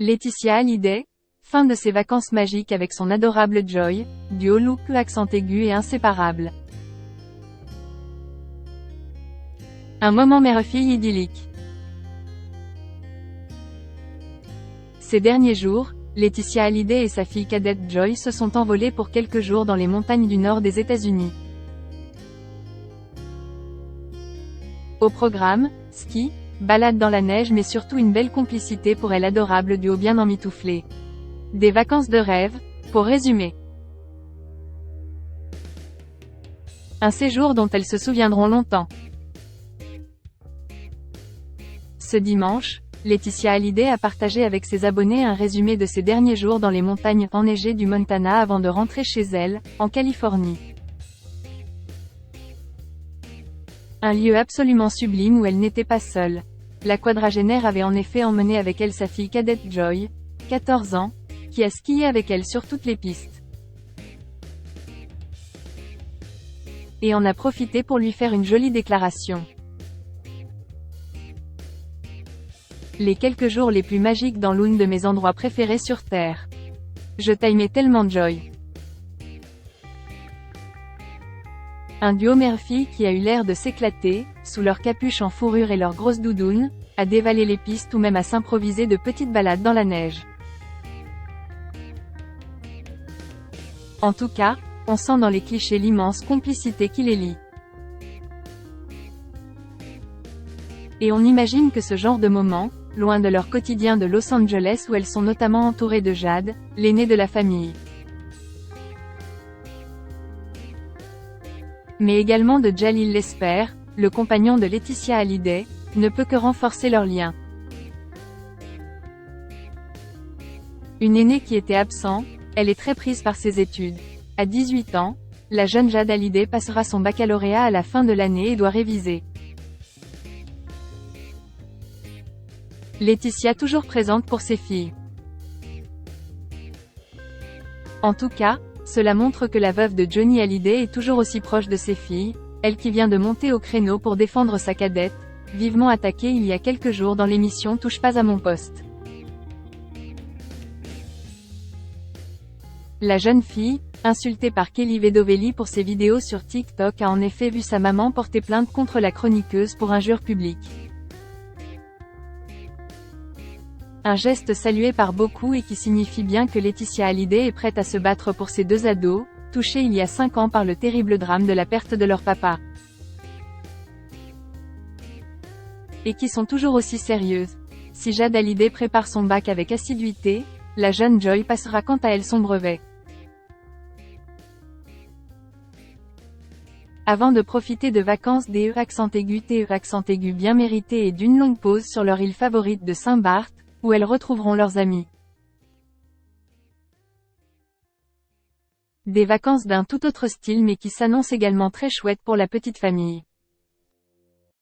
Laetitia Hallyday, fin de ses vacances magiques avec son adorable Joy, duo look accent aigu et inséparable. Un moment mère-fille idyllique. Ces derniers jours, Laetitia Hallyday et sa fille cadette Joy se sont envolées pour quelques jours dans les montagnes du nord des États-Unis. Au programme, ski, balade dans la neige mais surtout une belle complicité pour elle adorable duo bien emmitouflé. Des vacances de rêve, pour résumer. Un séjour dont elles se souviendront longtemps. Ce dimanche, Laetitia Hallyday a partagé avec ses abonnés un résumé de ses derniers jours dans les montagnes enneigées du Montana avant de rentrer chez elle, en Californie. Un lieu absolument sublime où elle n'était pas seule. La quadragénaire avait en effet emmené avec elle sa fille cadette Joy, 14 ans, qui a skié avec elle sur toutes les pistes. Et en a profité pour lui faire une jolie déclaration. Les quelques jours les plus magiques dans l'un de mes endroits préférés sur Terre. Je t'aimais tellement Joy. Un duo mère-fille qui a eu l'air de s'éclater, sous leur capuche en fourrure et leurs grosses doudounes, à dévaler les pistes ou même à s'improviser de petites balades dans la neige. En tout cas, on sent dans les clichés l'immense complicité qui les lie. Et on imagine que ce genre de moment, loin de leur quotidien de Los Angeles où elles sont notamment entourées de Jade, l'aînée de la famille. Mais également de Jalil Lesper, le compagnon de Laetitia Hallyday, ne peut que renforcer leur lien. Une aînée qui était absente, elle est très prise par ses études. À 18 ans, la jeune Jade Hallyday passera son baccalauréat à la fin de l'année et doit réviser. Laetitia toujours présente pour ses filles. En tout cas, cela montre que la veuve de Johnny Hallyday est toujours aussi proche de ses filles, elle qui vient de monter au créneau pour défendre sa cadette, vivement attaquée il y a quelques jours dans l'émission Touche pas à mon poste. La jeune fille, insultée par Kelly Vedovelli pour ses vidéos sur TikTok, a en effet vu sa maman porter plainte contre la chroniqueuse pour injure publique. Un geste salué par beaucoup et qui signifie bien que Laetitia Hallyday est prête à se battre pour ses deux ados, touchés il y a 5 ans par le terrible drame de la perte de leur papa. Et qui sont toujours aussi sérieuses. Si Jade Hallyday prépare son bac avec assiduité, la jeune Joy passera quant à elle son brevet. Avant de profiter de vacances DE accent aigu TE accent aigu bien méritées et d'une longue pause sur leur île favorite de Saint-Barth, où elles retrouveront leurs amis. Des vacances d'un tout autre style mais qui s'annoncent également très chouettes pour la petite famille.